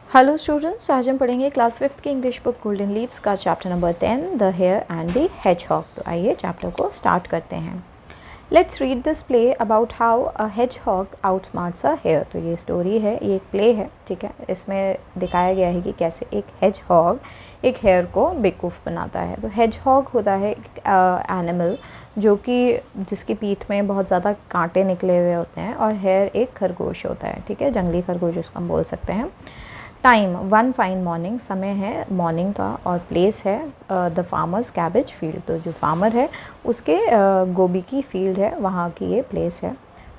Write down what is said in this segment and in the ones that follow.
Hello students, आज हम पढ़ेंगे क्लास 5th की इंग्लिश बुक गोल्डन लीव्स का chapter number 10 the hare and the hedgehog. तो आइए चैप्टर को स्टार्ट करते हैं। Let's read this play about how a hedgehog outsmarts a hare. तो ये स्टोरी है, ये एक प्ले है, ठीक है। इसमें दिखाया गया है कि कैसे एक हेजहॉग एक हेयर को बेवकूफ़ बनाता है। तो हेजहॉग होता है एक एनिमल जो कि जिसकी पीठ में बहुत ज़्यादा कांटे निकले हुए होते हैं, और हेयर एक खरगोश होता है, ठीक है, जंगली खरगोश जिसको हम बोल सकते हैं। टाइम वन फाइन मॉर्निंग, समय है मॉर्निंग का, और प्लेस है द फार्मर्स कैबेज फील्ड। तो जो फार्मर है उसके गोभी की फील्ड है, वहाँ की ये प्लेस है।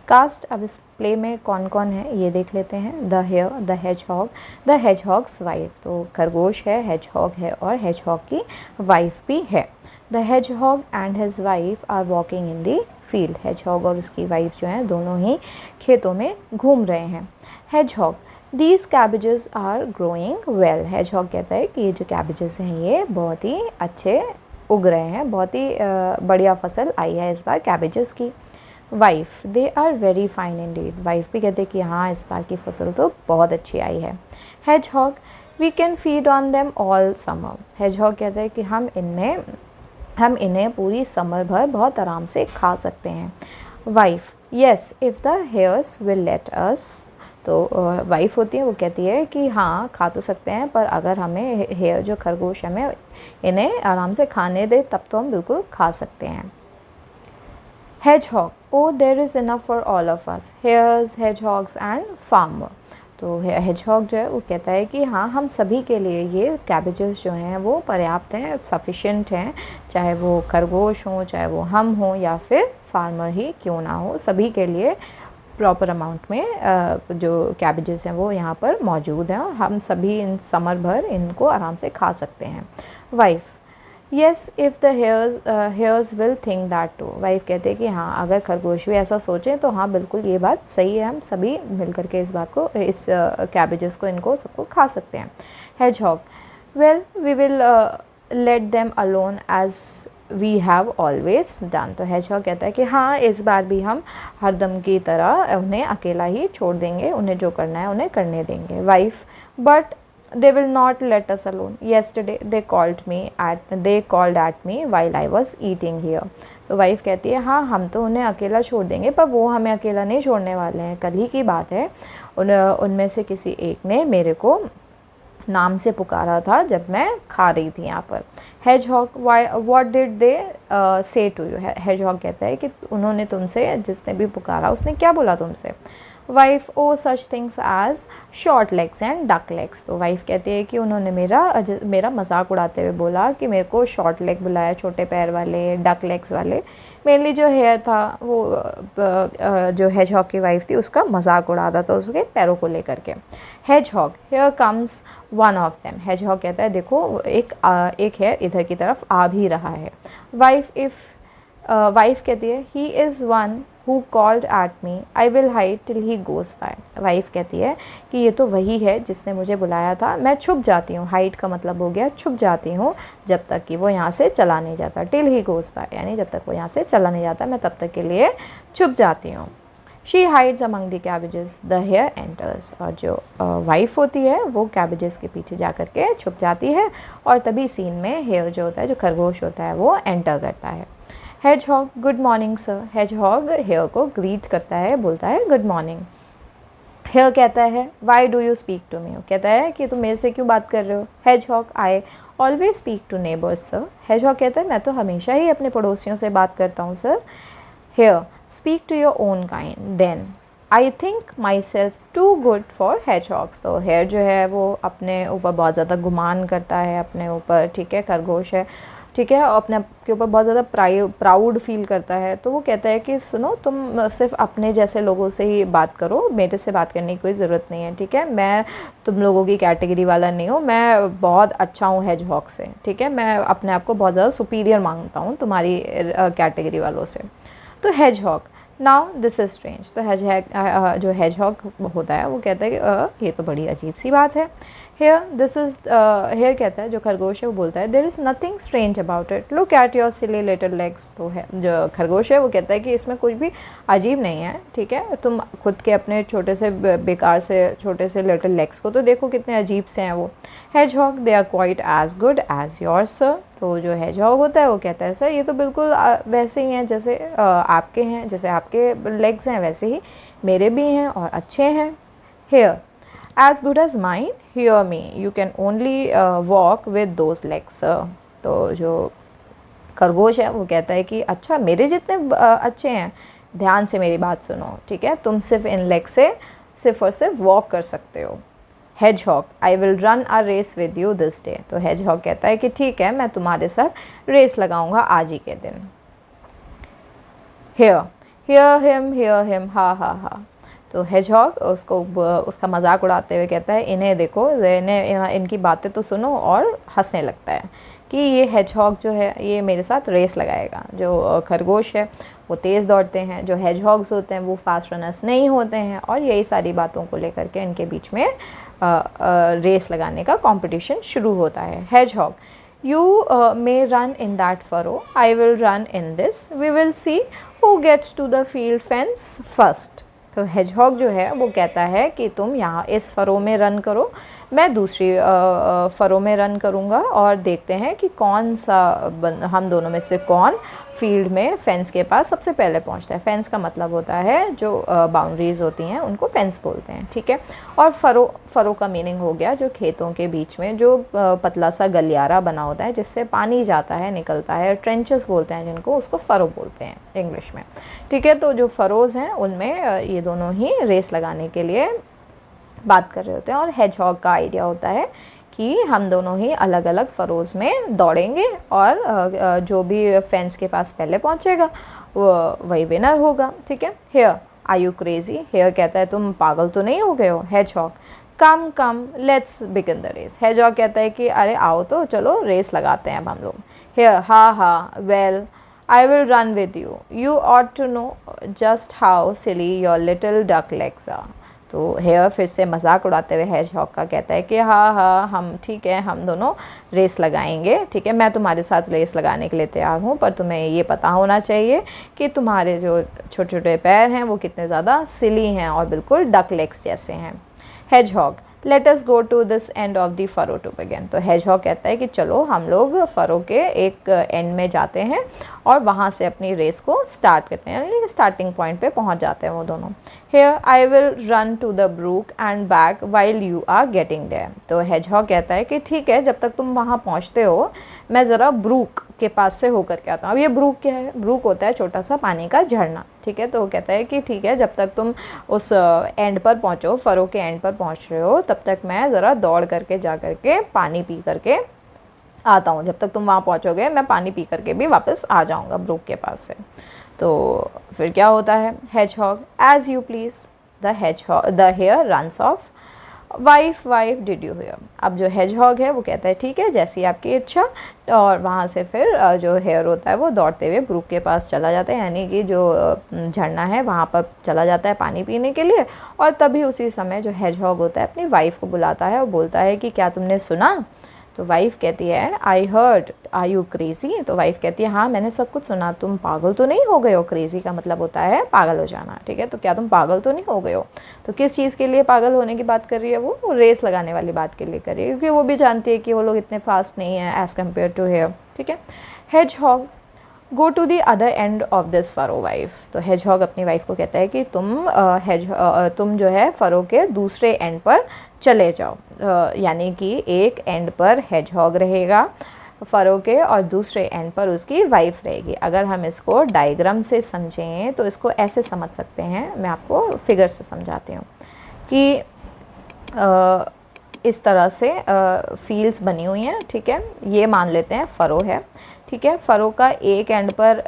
कास्ट, अब इस प्ले में कौन कौन है ये देख लेते हैं। The hare, the hedgehog, the hedgehog's wife. तो खरगोश है, हेजहॉग है, और हेजहॉग की वाइफ भी है। The hedgehog and his wife are walking in the field. Hedgehog और उसकी वाइफ जो हैं दोनों ही खेतों में घूम रहे हैं। Hedgehog, these cabbages are growing well. Hedgehog कहता है कि ये जो कैबेजेस हैं ये बहुत ही अच्छे उग रहे हैं, बहुत ही बढ़िया फसल आई है इस बार कैबेजेस की। Wife, they are very fine indeed. Wife भी कहते हैं कि हाँ, इस बार की फसल तो बहुत अच्छी आई है। Hedgehog, we can feed on them all summer. Hedgehog कहता है कि हम इन्हें पूरी समर भर बहुत आराम से खा सकते हैं। Wife, yes if the hares will let us. तो वाइफ होती है, वो कहती है कि हाँ, खा तो सकते हैं, पर अगर हमें हेयर जो खरगोश हमें इन्हें आराम से खाने दे तब तो हम बिल्कुल खा सकते हैं। Hedgehog, oh there is enough for all of us, hares, hedgehogs and farmer. तो हेजहॉग जो है वो कहता है कि हाँ, हम सभी के लिए ये कैबेजेस जो हैं वो पर्याप्त हैं, सफिशेंट हैं, चाहे वो खरगोश हों, चाहे वो हम हों, या फिर फार्मर ही क्यों ना हो, सभी के लिए प्रॉपर अमाउंट में जो कैबेजेस हैं वो यहाँ पर मौजूद हैं, और हम सभी इन समर भर इनको आराम से खा सकते हैं। Wife, yes if the hares will think that too. Wife कहते हैं कि हाँ, अगर खरगोश भी ऐसा सोचें तो हाँ, बिल्कुल ये बात सही है, हम सभी मिल करके इस बात को, इस कैबेजेस को, इनको सबको खा सकते हैं। Hedgehog, well we will let them alone as we have always done. तो हेजहॉग कहता है कि हाँ, इस बार भी हम हरदम की तरह उन्हें अकेला ही छोड़ देंगे, उन्हें जो करना है उन्हें करने देंगे। Wife, but they will not let us alone, yesterday they called at me while I was eating here। तो वाइफ कहती है हाँ, हम तो उन्हें अकेला छोड़ देंगे, पर वो हमें अकेला नहीं छोड़ने वाले हैं। कल ही की बात है, उनमें से किसी एक ने मेरे को नाम से पुकारा था जब मैं खा रही थी यहाँ पर। हेजहॉग, व्हाट डिड दे से टू यू। हेजहॉग कहता है कि उन्होंने तुमसे, जिसने भी पुकारा उसने क्या बोला तुमसे। Wife, oh such things as short legs and duck legs. तो वाइफ कहती है कि उन्होंने मेरा मजाक उड़ाते हुए बोला कि मेरे को शॉर्ट लेग बुलाया, छोटे पैर वाले, डक लेग्स वाले। मेनली जो हेयर था वो जो हेजहॉग की वाइफ थी उसका मजाक उड़ाता था उसके पैरों को लेकर के। Hedgehog, here comes one of them. Hedgehog कहता है देखो, एक है इधर की तरफ आ भी रहा है। वाइफ कहती है he is one who called at me, I will hide till he goes bye. Wife कहती है कि ये तो वही है जिसने मुझे बुलाया था, मैं छुप जाती हूँ। हाइड का मतलब हो गया छुप जाती हूँ, जब तक कि वो यहाँ से चला नहीं जाता। टिल ही गोज़ बाय यानी जब तक वो यहाँ से चला नहीं जाता मैं तब तक के लिए छुप जाती हूँ। She hides among the cabbages, the hare enters. और जो वाइफ होती है वो कैबेजेस के पीछे जा कर के छुप जाती है, और तभी सीन में हेयर जो होता है, जो खरगोश होता है, वो एंटर करता है। Hedgehog, good morning sir. Hedgehog hare को ग्रीट करता है, बोलता है गुड मॉर्निंग। हेयर कहता है why do you speak to me. कहता है कि तुम मेरे से क्यों बात कर रहे हो। Hedgehog, I always speak to neighbours sir. Hedgehog कहता है मैं तो हमेशा ही अपने पड़ोसियों से बात करता हूँ sir. Hare, speak to your own kind then I think myself too good for hedgehogs. तो हेयर जो है वो अपने ऊपर बहुत ज़्यादा गुमान करता है, अपने ऊपर, ठीक है, खरगोश है, ठीक है, अपने के ऊपर बहुत ज़्यादा प्राउड फील करता है। तो वो कहता है कि सुनो, तुम सिर्फ अपने जैसे लोगों से ही बात करो, मेरे से बात करने की कोई ज़रूरत नहीं है, ठीक है, मैं तुम लोगों की कैटेगरी वाला नहीं हूँ, मैं बहुत अच्छा हूँ हेजहॉग से, ठीक है, मैं अपने आप को बहुत ज़्यादा सुपीरियर मांगता हूँ तुम्हारी कैटेगरी वालों से। तो hedgehog, now this is strange. तो जो हेजहॉग होता है वो कहता है कि ये तो बड़ी अजीब सी बात है। हेयर कहता है, जो खरगोश है वो बोलता है, there is nothing strange about it, look at your silly little legs. तो है जो खरगोश है वो कहता है कि इसमें कुछ भी अजीब नहीं है, ठीक है, तुम खुद के अपने छोटे से बेकार से छोटे से लिटिल लेग्स को तो देखो कितने अजीब से हैं वो। Hedgehog, they are quite as good as yours sir. तो जो हेजहॉग होता है वो कहता है, सर ये तो बिल्कुल वैसे ही हैं जैसे आपके हैं, जैसे आपके लेग्स हैं वैसे ही मेरे भी हैं और अच्छे हैं। Hare, as good as mine, hear me, you can only walk with those legs sir. तो जो खरगोश है वो कहता है कि अच्छा मेरे जितने अच्छे हैं, ध्यान से मेरी बात सुनो, ठीक है, तुम सिर्फ इन लेग से सिर्फ और सिर्फ वॉक कर सकते हो। Hedgehog, I will run a race with you this day. तो हेजहॉग कहता है कि ठीक है, मैं तुम्हारे साथ रेस लगाऊंगा आज ही के दिन। हेयर हिम, हा हा हा। तो हेजहॉग उसका मजाक उड़ाते हुए कहता है, इन्हें देखो, इनकी बातें तो सुनो, और हंसने लगता है कि ये हेजहॉग जो है ये मेरे साथ रेस लगाएगा। जो खरगोश है वो तेज़ दौड़ते हैं, जो हेजहॉग्स होते हैं वो फास्ट रनर्स नहीं होते हैं, और यही सारी बातों को लेकर के इनके बीच में रेस लगाने का कंपटीशन शुरू होता है। Hedgehog, you may run in that furrow, I will run in this, we will see who gets to the field fence first. तो हेजहॉग जो है वो कहता है कि तुम यहाँ इस फ़रो में रन करो, मैं दूसरी फ़रो में रन करूँगा, और देखते हैं कि कौन सा हम दोनों में से कौन फील्ड में फेंस के पास सबसे पहले पहुँचता है। फेंस का मतलब होता है जो बाउंड्रीज़ होती हैं उनको फेंस बोलते हैं, ठीक है। और फ़रो का मीनिंग हो गया जो खेतों के बीच में जो पतला सा गलियारा बना होता है जिससे पानी जाता है निकलता है, ट्रेंचेस बोलते हैं जिनको, उसको फ़रो बोलते हैं इंग्लिश में, ठीक है। तो जो फ़रोज़ हैं उनमें ये दोनों ही रेस लगाने के लिए बात कर रहे होते हैं, और हेजहॉग का आइडिया होता है कि हम दोनों ही अलग अलग फ़रोज़ में दौड़ेंगे, और जो भी फेंस के पास पहले पहुंचेगा वो वही विनर होगा, ठीक है। Hare, are you crazy? Hare कहता है तुम पागल तो नहीं हो गए हो? Hedgehog, come come let's begin the race. Hedgehog कहता है कि अरे आओ तो चलो रेस लगाते हैं अब हम लोग। हेयर, हा हा, well I will run with you. You ought to know just how silly your little duck legs are. तो हेयर फिर से मजाक उड़ाते हुए हेजहॉग का कहता है कि हाँ हाँ हम ठीक है, हम दोनों रेस लगाएंगे, ठीक है, मैं तुम्हारे साथ रेस लगाने के लिए तैयार हूँ, पर तुम्हें ये पता होना चाहिए कि तुम्हारे जो छोटे छोटे पैर हैं वो कितने ज़्यादा सिली हैं और बिल्कुल डक लेग्स जैसे हैं। Hedgehog, let us go to this end of the furrow to begin. तो हेजहॉग कहता है कि चलो हम लोग फरो के एक एंड में जाते हैं और वहाँ से अपनी रेस को स्टार्ट करते हैं, यानी स्टार्टिंग पॉइंट पे पहुँच जाते हैं वो दोनों। Hare, I will run to the brook and back while you are getting there. तो हेजहॉग कहता है कि ठीक है, जब तक तुम वहाँ पहुँचते हो मैं ज़रा ब्रूक के पास से होकर के आता हूँ। अब ये ब्रूक क्या है? ब्रूक होता है छोटा सा पानी का झरना, ठीक है। तो वो कहता है कि ठीक है, जब तक तुम उस एंड पर पहुँचो, फरो के एंड पर पहुँच रहे हो, तब तक मैं ज़रा दौड़ करके जा करके पानी पी करके आता हूँ। जब तक तुम वहाँ पहुँचोगे मैं पानी पी करके भी वापस आ जाऊँगा ब्रूक के पास से। तो फिर क्या होता है? Hedgehog, as you please. The hare runs off. Wife did you hear. अब जो हेजहॉग है वो कहता है ठीक है, जैसी आपकी इच्छा, और वहाँ से फिर जो हेयर होता है वो दौड़ते हुए ब्रूक के पास चला जाता है, यानी कि जो झरना है वहाँ पर चला जाता है पानी पीने के लिए। और तभी उसी समय जो हेजहॉग होता है अपनी वाइफ को बुलाता है और बोलता है कि क्या तुमने सुना? तो वाइफ कहती है I heard, are you crazy? तो वाइफ कहती है हाँ मैंने सब कुछ सुना, तुम पागल तो नहीं हो गए हो? क्रेज़ी का मतलब होता है पागल हो जाना, ठीक है। तो क्या तुम पागल तो नहीं हो गए हो? तो किस चीज़ के लिए पागल होने की बात कर रही है वो रेस लगाने वाली बात के लिए कर रही है, क्योंकि वो भी जानती है कि वो लोग इतने फास्ट नहीं हैं एज़ कम्पेयर टू हेयर, ठीक है। Hedgehog, go to the other end of this furrow wife. तो हेजहॉग अपनी वाइफ को कहता है कि तुम जो है फरो के दूसरे एंड पर चले जाओ, यानी कि एक एंड पर हेजहॉग रहेगा फरो के और दूसरे एंड पर उसकी वाइफ रहेगी। अगर हम इसको डायग्राम से समझें तो इसको ऐसे समझ सकते हैं, मैं आपको फिगर से समझाती हूँ कि इस तरह से फील्ड्स बनी हुई हैं, ठीक है। ये मान लेते हैं फ़रो है, ठीक है। फ़रो का एक एंड पर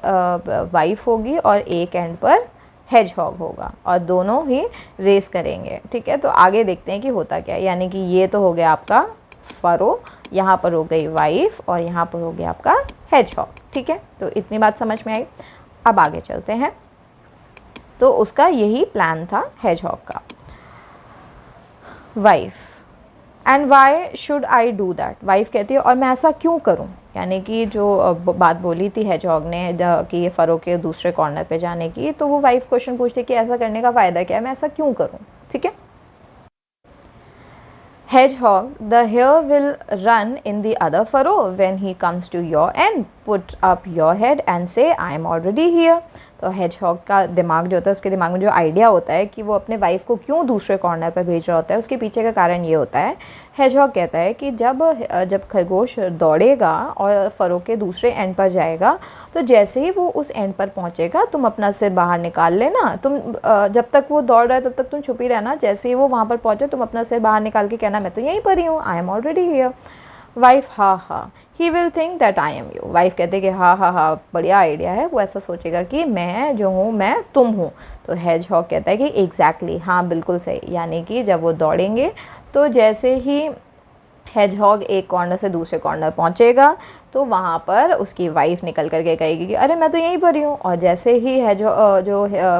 वाइफ होगी और एक एंड पर हेजहॉग होगा और दोनों ही रेस करेंगे, ठीक है। तो आगे देखते हैं कि होता क्या है, यानी कि ये तो हो गया आपका फ़रो, यहाँ पर हो गई वाइफ और यहाँ पर हो गया आपका हेजहॉग, ठीक है। तो इतनी बात समझ में आई। अब आगे चलते हैं। तो उसका यही प्लान था हेजहॉग का। Wife, and why should I do that, wife कहती है और मैं ऐसा क्यों करूँ, यानी कि जो बात बोली थी हेजहॉग ने कि ये फ़रो के दूसरे कॉर्नर पे जाने की, तो वो वाइफ क्वेश्चन पूछती है कि ऐसा करने का फ़ायदा क्या है, मैं ऐसा क्यों करूँ, ठीक है। Hedgehog, the hare will run in the other furrow when he comes to your end. Put up your head and say, I am already here. तो हेजहॉग का दिमाग जो होता है, उसके दिमाग में जो आइडिया होता है कि वो अपने वाइफ को क्यों दूसरे कॉर्नर पर भेज रहा होता है, उसके पीछे का कारण ये होता है। हेजहॉग कहता है कि जब खरगोश दौड़ेगा और फरो के दूसरे एंड पर जाएगा, तो जैसे ही वो उस एंड पर पहुंचेगा तुम अपना सिर बाहर निकाल लेना, तुम जब तक वो दौड़ रहा है तब तक तुम छुपी रहना, जैसे ही वो वहाँ पर पहुँचे तुम अपना सिर बाहर निकाल के कहना मैं तो यहीं पर ही हूँ, I am already here. Wife, हा हा, he will think that I am you, wife कहते हैं कि हाँ हाँ हाँ बढ़िया आइडिया है, वो ऐसा सोचेगा कि मैं जो हूँ मैं तुम हूँ। तो हेजहॉग कहता है कि एग्जैक्टली, हाँ बिल्कुल सही, यानी कि जब वो दौड़ेंगे तो जैसे ही हेजहॉग एक कॉर्नर से दूसरे कॉर्नर पहुंचेगा तो वहाँ पर उसकी वाइफ निकल करके कहेगी कि अरे मैं तो यहीं पर ही हूँ, और जैसे ही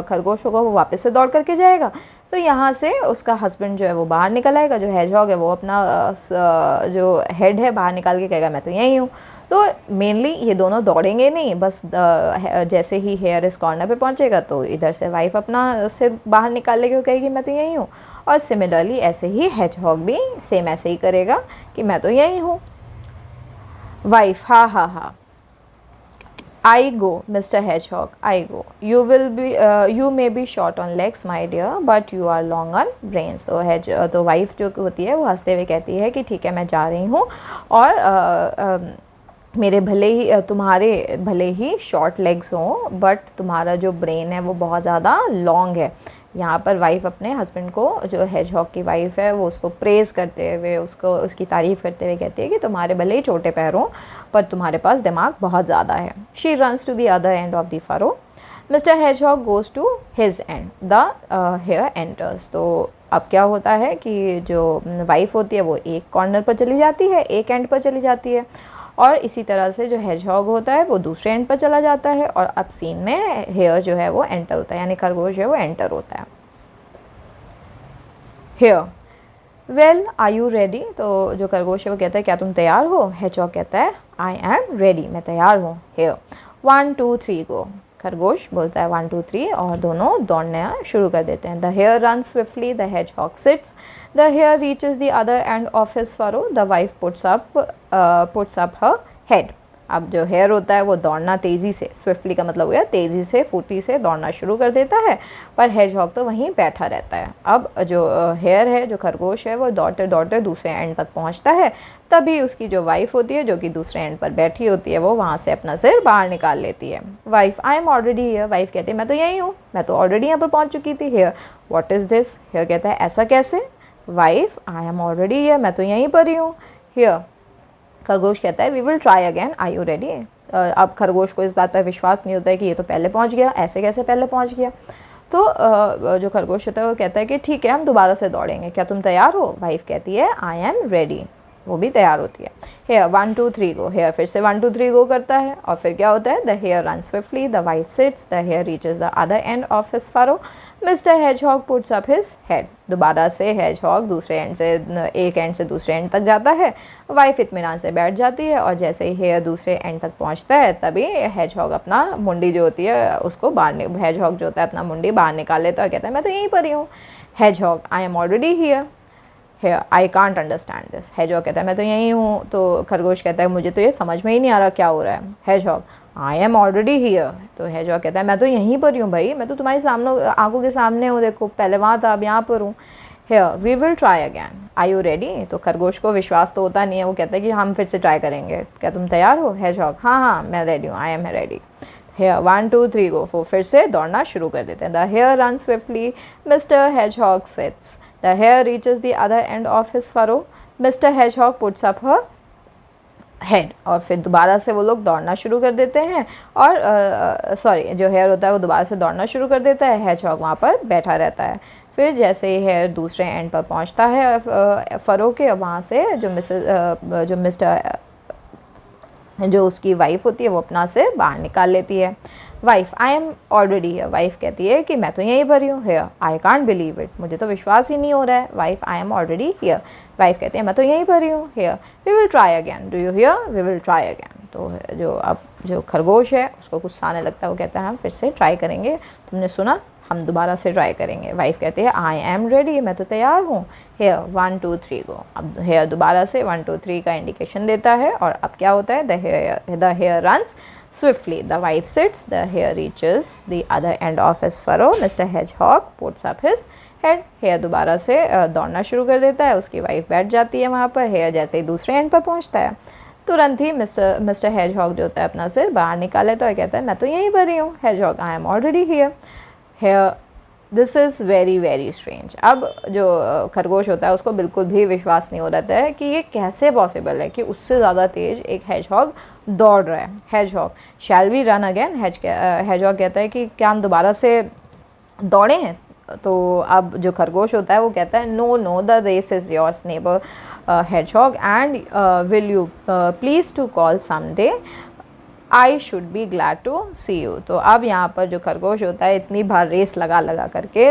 खरगोश होगा वो वापस से दौड़ करके जाएगा, तो यहाँ से उसका हस्बैंड जो है वो बाहर निकल आएगा, जो हेजहॉग है वो अपना जो हेड है बाहर निकाल के कहेगा मैं तो यहीं हूँ। तो मेनली ये दोनों दौड़ेंगे नहीं, बस जैसे ही हेयर इस कॉर्नर पे पहुँचेगा तो इधर से वाइफ अपना सिर बाहर निकाल लेगी, कहेगी मैं तो यहीं हूँ, और सिमिलरली ऐसे ही हेजहॉग भी सेम ऐसे ही करेगा कि मैं तो यहीं हूँ। वाइफ, हा हा हा, I go, Mr. Hedgehog, I go. You may be short on legs, my dear, but you are long on brains. तो वाइफ जो होती है वो हंसते हुए कहती है कि ठीक है मैं जा रही हूँ, और तुम्हारे भले ही शॉर्ट लेग्स हों, बट तुम्हारा जो ब्रेन है वो बहुत ज़्यादा लॉन्ग है। यहाँ पर वाइफ अपने हस्बैंड को, जो हेजहॉग की वाइफ है, वो उसको प्रेज़ करते हुए, उसकी तारीफ़ करते हुए कहती है कि तुम्हारे भले ही छोटे पैर हों पर तुम्हारे पास दिमाग बहुत ज़्यादा है। She runs to the other end of the furrow. Mister hedgehog goes to his end, the hare enters. तो अब क्या होता है कि जो वाइफ होती है वो एक कॉर्नर पर चली जाती है, एक एंड पर चली जाती है, और इसी तरह से जो हेजहॉग होता है वो दूसरे एंड पर चला जाता है, और अब सीन में हेयर जो है वो एंटर होता है, यानी खरगोश जो है वो एंटर होता है। Hare, well are you ready, तो जो खरगोश है वो कहता है क्या तुम तैयार हो, हेजहॉग कहता है आई एम रेडी, मैं तैयार हूँ। हेयर, 1 2 3 गो, खरगोश बोलता है 1 2 3, और दोनों दौड़ना शुरू कर देते हैं। The hare run swiftly, the hedgehog sits, the hare reaches the other end of his furrow, the wife puts up her head. अब जो हेयर होता है वो दौड़ना तेज़ी से, स्विफ्टली का मतलब हो गया तेज़ी से, फुर्ती से दौड़ना शुरू कर देता है, पर हेजहॉग तो वहीं बैठा रहता है। अब जो हेयर है, जो खरगोश है, वो दौड़ते दौड़ते दूसरे एंड तक पहुंचता है, तभी उसकी जो वाइफ होती है, जो कि दूसरे एंड पर बैठी होती है, वो वहाँ से अपना सिर बाहर निकाल लेती है। Wife, I am already here, wife कहती है मैं तो यहीं हूँ, मैं तो ऑलरेडी यहाँ पर पहुँच चुकी थी। Hare, what is this, hare कहता है ऐसा कैसे। Wife, I am already here, मैं तो यहीं पर ही हूँ। हेयर, खरगोश कहता है we will try again, I you ready. अब खरगोश को इस बात पर विश्वास नहीं होता है कि ये तो पहले पहुंच गया, ऐसे कैसे पहले पहुंच गया। तो जो खरगोश होता है वो कहता है कि ठीक है हम दोबारा से दौड़ेंगे, क्या तुम तैयार हो। वाइफ कहती है आई एम रेडी, वो भी तैयार होती है। हेयर, 1 2 3 गो, हेयर फिर से 1 2 3 गो करता है, और फिर क्या होता है, the hare run swiftly, the wife sits, the hare reaches the other end of his furrow, mister hedgehog puts up his head. दोबारा से हेजहॉग दूसरे एंड से, एक एंड से दूसरे एंड तक जाता है, वाइफ इत्मीनान से बैठ जाती है, और जैसे ही हेयर दूसरे एंड तक पहुंचता है तभी हेजहॉग अपना मुंडी जो होती है उसको हेजहॉग जो होता है अपना मुंडी बाहर निकाल लेता है, कहता है मैं तो यहीं पर ही हूँ। Hedgehog, I am already here. Hare, I can't understand this, hedgehog कहता है मैं तो यहीं हूँ। तो खरगोश कहता है मुझे तो ये समझ में ही नहीं आ रहा क्या हो रहा है। Hedgehog, I am already here, तो हेजहॉग कहता है मैं तो यहीं पर ही हूँ भाई, मैं तो तुम्हारी सामने आंखों के सामने हूँ, देखो पहले वहाँ था अब यहाँ पर हूँ। Hare, we will try again, are you ready, तो खरगोश को विश्वास तो होता नहीं है, वो कहता है कि हम फिर से ट्राई करेंगे, क्या तुम तैयार हो। हेजहॉग, हाँ हाँ मैं रेडी हूँ, I am ready. Hare, 1 2 3 go, वो फिर से दौड़ना शुरू कर देते हैं। The hare run swiftly, mister hedgehog sits, the hare reaches the other end of his furrow, mister hedgehog puts up her head, और फिर दोबारा से वो लोग दौड़ना शुरू कर देते हैं, और जो हेयर होता है वो दोबारा से दौड़ना शुरू कर देता है, हेजहॉग वहाँ पर बैठा रहता है। फिर जैसे ही हेयर दूसरे एंड पर पहुँचता है फरो के, वहाँ से जो मिस्टर जो उसकी वाइफ होती है वो अपना सिर बाहर निकाल लेती है। Wife, I am already here. Wife कहती है कि मैं तो यहीं पर ही हूँ। Hare, I can't believe it, मुझे तो विश्वास ही नहीं हो रहा है। Wife, I am already here. Wife कहती है मैं तो यहीं पर ही हूँ। Hare, we will try again. Do you hear, we will try again. तो जो खरगोश है उसको गुस्सा आने लगता है, वो कहता है हम फिर से ट्राई करेंगे, तुमने सुना, हम दोबारा से ट्राई करेंगे। वाइफ कहती है आई एम रेडी, मैं तो तैयार हूँ। हेयर, 1 2 3 गो। अब हेयर दोबारा से 1 2 3 का इंडिकेशन देता है और अब क्या होता है, the hare runs swiftly. The wife sits, the hare reaches the other end of his furrow. Mister hedgehog puts up his head. Hare दोबारा से दौड़ना शुरू कर देता है, उसकी वाइफ बैठ जाती है वहाँ पर। हेयर जैसे ही दूसरे एंड पर पहुँचता है तुरंत ही मिस्टर हेजहॉग जो होता है अपना सिर बाहर निकाल लेता है और कहता है मैं तो यहीं पर ही हूँ। Hedgehog, I am already here. Hare, this is very very strange. अब जो खरगोश होता है उसको बिल्कुल भी विश्वास नहीं हो रहा है कि ये कैसे पॉसिबल है कि उससे ज़्यादा तेज़ एक हेजहॉग दौड़ रहा है। Hedgehog, shall we run again. Hedgehog कहता है कि क्या हम दोबारा से दौड़े हैं। तो अब जो खरगोश होता है वो कहता है no no, the race is yours neighbour hedgehog and will you please to call someday, I should be glad to see you. तो अब यहाँ पर जो खरगोश होता है इतनी बार रेस लगा करके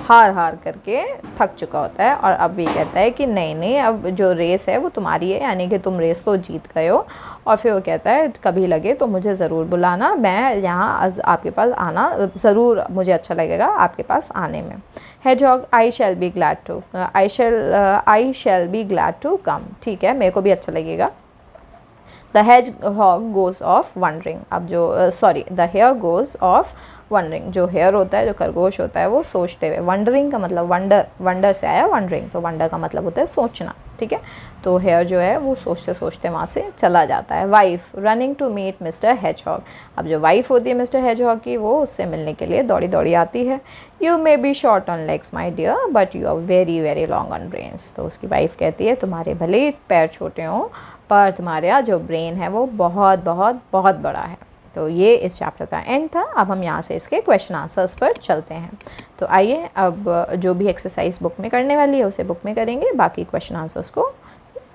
हार करके थक चुका होता है और अब भी कहता है कि नहीं, अब जो रेस है वो तुम्हारी है, यानी कि तुम रेस को जीत गए हो। और फिर वो कहता है कभी लगे तो मुझे ज़रूर बुलाना, मैं यहाँ आपके पास आना ज़रूर, मुझे अच्छा लगेगा आपके पास आने में। Hedgehog, I shall be glad to come. ठीक है, मेरे को भी अच्छा लगेगा। The hedgehog goes off wondering। अब जो the hare goes off wondering। जो हेयर होता है, जो खरगोश होता है, वो सोचते हुए, वंडरिंग का मतलब वंडर से आया वंडरिंग, तो वंडर का मतलब होता है सोचना। ठीक है, तो हेयर जो है वो सोचते सोचते वहाँ से चला जाता है। Wife, running to meet mister hedgehog. अब जो वाइफ होती है मिस्टर हेजहॉग की, वो उससे मिलने के लिए दौड़ी दौड़ी आती है। You may be short on legs my dear but you are very very long on brains. तो उसकी वाइफ कहती है तुम्हारे भले ही पैर छोटे हों पर तुम्हारा जो ब्रेन है वो बहुत बहुत बहुत बड़ा है। तो ये इस चैप्टर का एंड था। अब हम यहाँ से इसके क्वेश्चन आंसर्स पर चलते हैं। तो आइए, अब जो भी एक्सरसाइज बुक में करने वाली है उसे बुक में करेंगे, बाकी क्वेश्चन आंसर्स को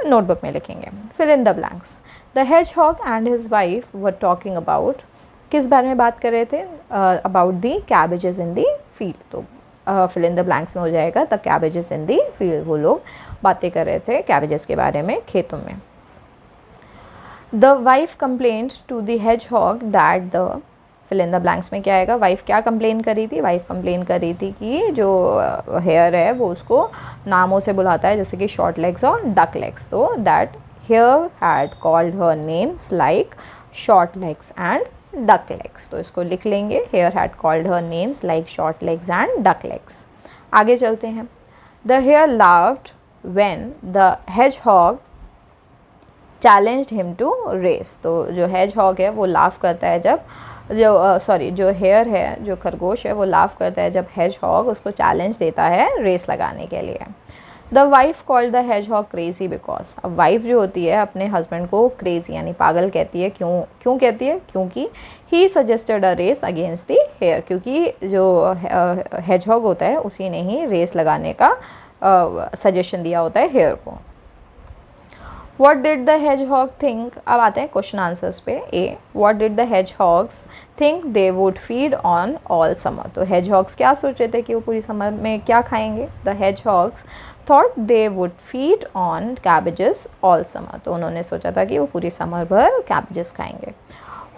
नोटबुक में लिखेंगे। Fill in the blanks. The hedgehog and his wife were talking about, किस बारे में बात कर रहे थे, about the cabbages in the field. तो फिल इन द ब्लैंक्स में हो जाएगा the cabbages in the field. वो लोग बातें कर रहे थे कैबेजेस के बारे में खेतों में। The wife complained to the hedgehog that the, fill in the blanks में क्या आएगा, वाइफ क्या कंप्लेन करी थी। वाइफ कंप्लेन करी थी कि जो हेयर है वो उसको नामों से बुलाता है, जैसे कि शॉर्ट लेग्स और डक लेग्स। तो that hare had called her names like short legs and duck legs. तो इसको लिख लेंगे, hare had called her names like short legs and duck legs. आगे चलते हैं। The hare laughed when the hedgehog challenged him to race. तो जो hedgehog है वो लाफ करता है जब जो हेयर है, जो खरगोश है, वो लाफ करता है जब हेजहॉग उसको चैलेंज देता है रेस लगाने के लिए। The wife called the hedgehog crazy because. अब वाइफ जो होती है अपने हस्बैंड को क्रेजी यानी पागल कहती है। क्यों कहती है, क्योंकि he suggested a race against the hare, क्योंकि जो हेजहॉग होता है उसी ने ही रेस लगाने का सजेशन दिया होता है हेयर को। What did the hedgehog think? अब आते हैं क्वेश्चन आंसर्स पे। ए, What did the hedgehogs think they would feed on all summer? तो hedgehogs क्या सोच रहे थे कि वो पूरी समर में क्या खाएंगे। The hedgehogs thought they would feed on cabbages all summer। तो उन्होंने सोचा था कि वो पूरी समर भर cabbages खाएंगे।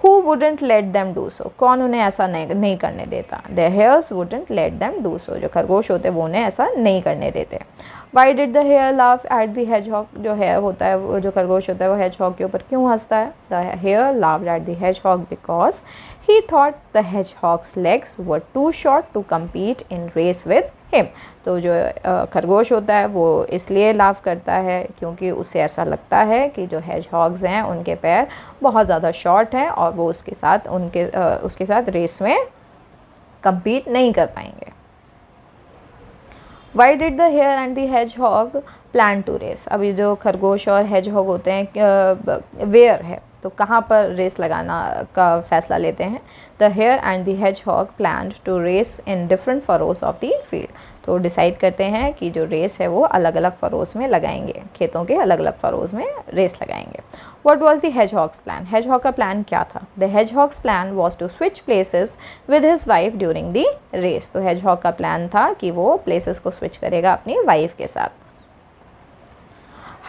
Who wouldn't let them do so? कौन उन्हें ऐसा नहीं करने देता। The hares wouldn't let them do so। जो खरगोश होते वो उन्हें ऐसा नहीं करने देते। Why did the hare laugh at the hedgehog? जो hare होता है, वो जो खरगोश होता है, वो hedgehog के ऊपर क्यों हंसता है। The hare laughed at the hedgehog because he thought the hedgehog's legs were too short to compete in race with him। तो जो खरगोश होता है वो इसलिए लाफ करता है क्योंकि उसे ऐसा लगता है कि जो hedgehogs हैं उनके पैर बहुत ज़्यादा शॉर्ट हैं और वो उसके साथ रेस में compete नहीं कर पाएंगे। Why did the hare and the hedgehog plan to race? अभी जो खरगोश और hedgehog होते हैं, वेयर है, तो कहाँ पर रेस लगाना का फ़ैसला लेते हैं? The hare and the hedgehog planned to race in different furrows of the field. तो डिसाइड करते हैं कि जो रेस है वो अलग अलग फरोज में लगाएंगे, खेतों के अलग अलग फरोज में रेस लगाएंगे। What was the hedgehog's plan? hedgehog का प्लान क्या था? The hedgehog's plan was to switch places with his wife during the race। तो hedgehog का प्लान था कि वो places को switch करेगा अपनी wife के साथ।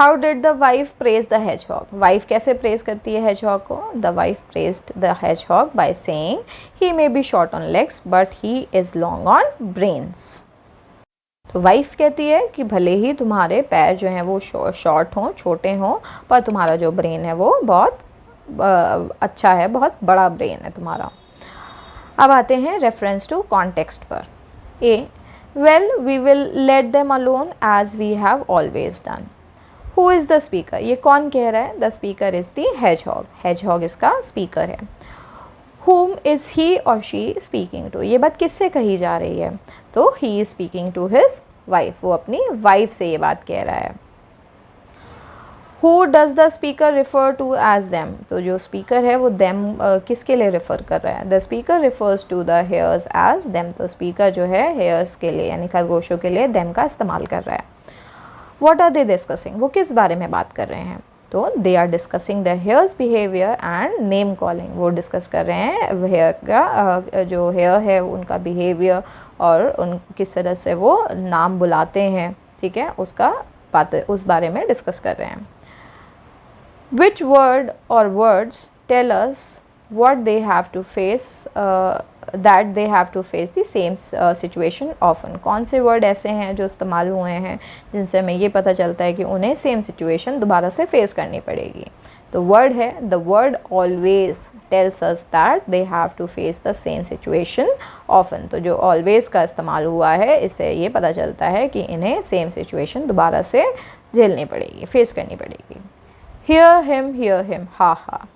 How did the wife praise the hedgehog? Wife कैसे praise करती है hedgehog को? The wife praised the hedgehog by saying he may be short on legs but he is long on brains। तो wife कहती है कि भले ही तुम्हारे पैर जो हैं वो शॉर्ट हों, छोटे हों, पर तुम्हारा जो ब्रेन है वो बहुत अच्छा है, बहुत बड़ा ब्रेन है तुम्हारा। अब आते हैं रेफरेंस टू कॉन्टेक्स्ट पर। Uh, well we will let them alone as we have always done. Who is the speaker? ये कौन कह रहा है? The speaker is the hedgehog. Hedgehog इसका स्पीकर है। Whom is he or she speaking to? ये बात किससे कही जा रही है? तो he is speaking to his wife। वो अपनी वाइफ से ये बात कह रहा है। Who does the speaker refer to as them? तो जो स्पीकर है वो them किसके लिए रेफ़र कर रहा है? The speaker refers to the hairs as them। तो स्पीकर जो है hairs के लिए यानी खरगोशों के लिए them का इस्तेमाल कर रहा है। What are they discussing? वो किस बारे में बात कर रहे हैं? तो they are discussing the hare's behaviour and name calling. वो डिस्कस कर रहे हैं हेयर का जो हेयर है उनका बिहेवियर और उन किस तरह से वो नाम बुलाते हैं, ठीक है, उसका बात उस बारे में डिस्कस कर रहे हैं। विच वर्ड और words tell us what they have to face that they have to face the same situation often। कौन से वर्ड ऐसे हैं जो इस्तेमाल हुए हैं जिनसे हमें ये पता चलता है कि उन्हें सेम सिचुएशन दोबारा से फेस करनी पड़ेगी? तो वर्ड है the word always tells us that they have to face the same situation often. तो जो ऑलवेज का इस्तेमाल हुआ है इससे ये पता चलता है कि इन्हें सेम सिचुएशन दोबारा से झेलनी पड़ेगी, फेस करनी पड़ेगी। हियर हिम हा हा।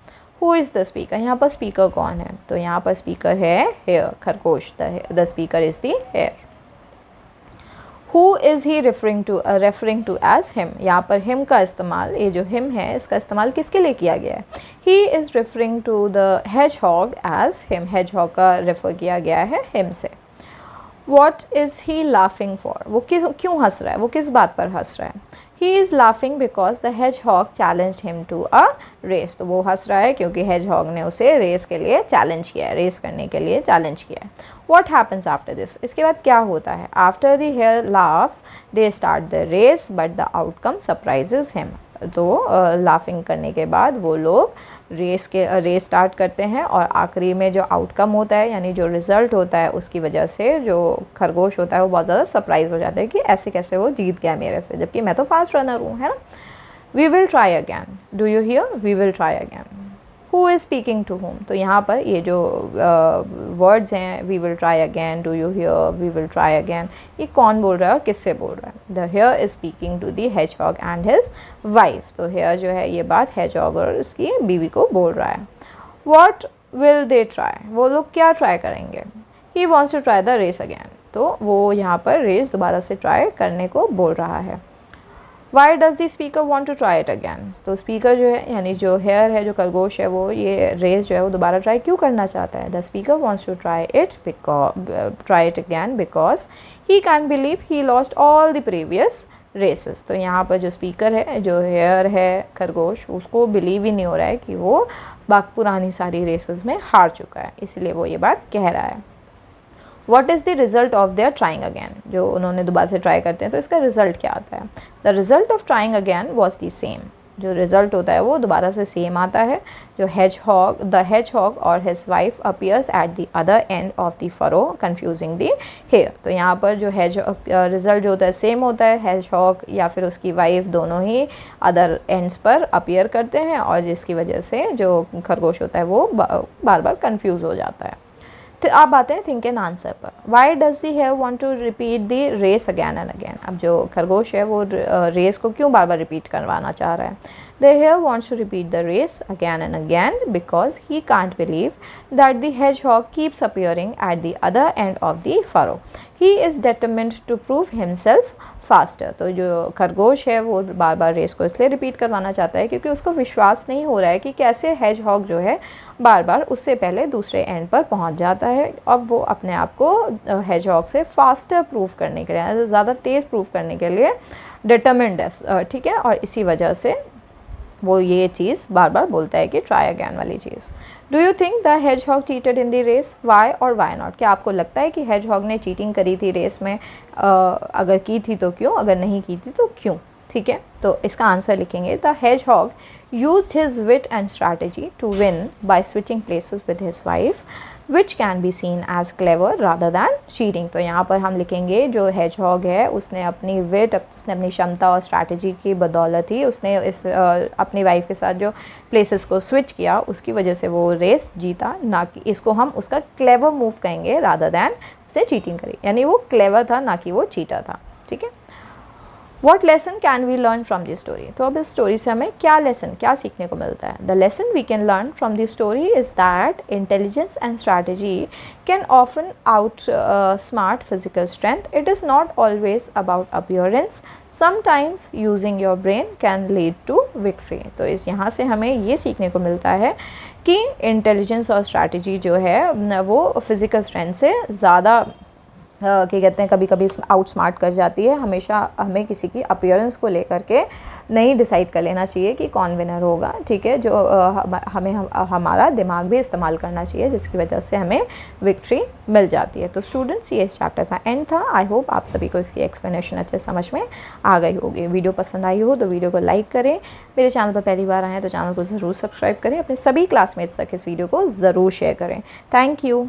Who is the speaker? यहाँ पर स्पीकर कौन है? तो यहाँ पर स्पीकर है हेयर, खरगोश। The speaker is the hare. Who is he referring to as him? यहाँ पर हिम का इस्तेमाल, ये जो हिम है इसका इस्तेमाल किसके लिए किया गया है? He is referring to the hedgehog as him. Hedgehog का रेफर किया गया है हिम से। What is he laughing for? वो क्यों हंस रहा है? वो किस बात पर हंस रहा है? He is laughing because the hedgehog challenged him to a race। तो वो हंस रहा है क्योंकि hedgehog ने उसे रेस के लिए चैलेंज किया है, रेस करने के लिए चैलेंज किया है। What happens after this? इसके बाद क्या होता है? After the hare laughs, they start the race, but the outcome surprises him। तो लाफिंग करने के बाद वो लोग रेस स्टार्ट करते हैं और आखिरी में जो आउटकम होता है यानी जो रिज़ल्ट होता है उसकी वजह से जो खरगोश होता है वो बहुत ज़्यादा सरप्राइज़ हो जाता है कि ऐसे कैसे वो जीत गया मेरे से, जबकि मैं तो फास्ट रनर हूँ, है ना। We will try again. Do you hear? We will try again. Who is speaking to whom? तो यहाँ पर ये जो वर्ड्स हैं we will try again, do you hear, we will try again, ये कौन बोल रहा है और किससे बोल रहा है? The hare is speaking to the hedgehog and his wife. तो हेयर जो है ये बात हेजहॉग और उसकी बीवी को बोल रहा है। What will they try? वो लोग क्या ट्राई करेंगे? He wants to try the race again. तो वो यहाँ पर रेस दोबारा से ट्राई करने को बोल रहा है। Why does the speaker want to try it again? तो स्पीकर जो है यानी जो हेयर है, जो खरगोश है, वो ये रेस जो है वो दोबारा ट्राई क्यों करना चाहता है? The speaker wants to try it again because he can believe he lost all the previous races. तो यहाँ पर जो स्पीकर है, जो हेयर है खरगोश, उसको बिलीव ही नहीं हो रहा है कि वो पुरानी सारी रेसेस में हार चुका है, इसलिए वो ये बात कह रहा है। What is the result of their trying again? जो उन्होंने दोबारा से ट्राई करते हैं तो इसका रिज़ल्ट क्या आता है? The result of trying again was the same. जो रिज़ल्ट होता है वो दोबारा से सेम आता है। जो द हेजहॉग और his wife appears at the other end of the furrow confusing the hare. तो यहाँ पर जो रिज़ल्ट जो होता है सेम होता है, हेजहॉग या फिर उसकी वाइफ दोनों ही अदर एंड्स पर अपीयर करते हैं और जिसकी वजह से जो खरगोश होता है वो बार बार कन्फ्यूज़ हो जाता है। तो आप आते हैं थिंक एंड आंसर पर। Why does they have want to repeat the race again and again? अब जो खरगोश है वो रेस को क्यों बार बार रिपीट करवाना चाह रहा है? The hare wants to repeat the race again and again because he can't believe that the hedgehog keeps appearing at the other end of the furrow. He is determined to prove himself faster. तो जो खरगोश है वो बार बार race को इसलिए repeat करवाना चाहता है क्योंकि उसको विश्वास नहीं हो रहा है कि कैसे हेजहॉग जो है बार बार उससे पहले दूसरे एंड पर पहुंच जाता है। अब वो अपने आप को हेजहॉग से फास्टर प्रूव करने के लिए, ज़्यादा तेज़ प्रूव करने के लिए डिटरमिन्ड है, ठीक है। और इसी वजह से वो ये चीज़ बार बार बोलता है कि ट्राई अगैन वाली चीज़। Do you think the hedgehog cheated in the race, why और वाई नॉट? क्या आपको लगता है कि हेजहॉग ने चीटिंग करी थी रेस में? अगर की थी तो क्यों, अगर नहीं की थी तो क्यों? ठीक है, तो इसका आंसर लिखेंगे the hedgehog used his wit and strategy to win by switching places with his wife, which can be seen as clever rather than cheating। तो यहाँ पर हम लिखेंगे जो hedgehog है उसने अपनी विट, उसने अपनी क्षमता और स्ट्रैटेजी की बदौलत ही उसने इस अपनी वाइफ के साथ जो प्लेसेस को स्विच किया उसकी वजह से वो रेस जीता, ना कि इसको हम उसका क्लेवर मूव कहेंगे रादर दैन उसने चीटिंग करी, यानी वो क्लेवर था ना कि वो चीटर था। ठीक है, What lesson can we learn from this story? तो अब इस स्टोरी से हमें क्या लेसन, क्या सीखने को मिलता है? The lesson we can learn from this story is that intelligence and strategy can often outsmart physical strength. It is not always about appearance. Sometimes using your brain can lead to victory. तो इस यहाँ से हमें ये सीखने को मिलता है कि इंटेलिजेंस और स्ट्रैटेजी जो है वो फिज़िकल स्ट्रेंथ से ज़्यादा क्या कहते हैं कभी कभी आउट स्मार्ट कर जाती है। हमेशा हमें किसी की अपीयरेंस को लेकर के नहीं डिसाइड कर लेना चाहिए कि कौन विनर होगा। ठीक है, जो हमें हमारा दिमाग भी इस्तेमाल करना चाहिए जिसकी वजह से हमें विक्ट्री मिल जाती है। तो स्टूडेंट्स ये इस चैप्टर का एंड था। आई होप आप सभी को इसकी एक्सप्लेनेशन अच्छे समझ में आ गई होगी। वीडियो पसंद आई हो तो वीडियो को लाइक करें, मेरे चैनल पर पहली बार आए हैं तो चैनल को ज़रूर सब्सक्राइब करें, अपने सभी क्लासमेट्स तक इस वीडियो को ज़रूर शेयर करें। Thank you.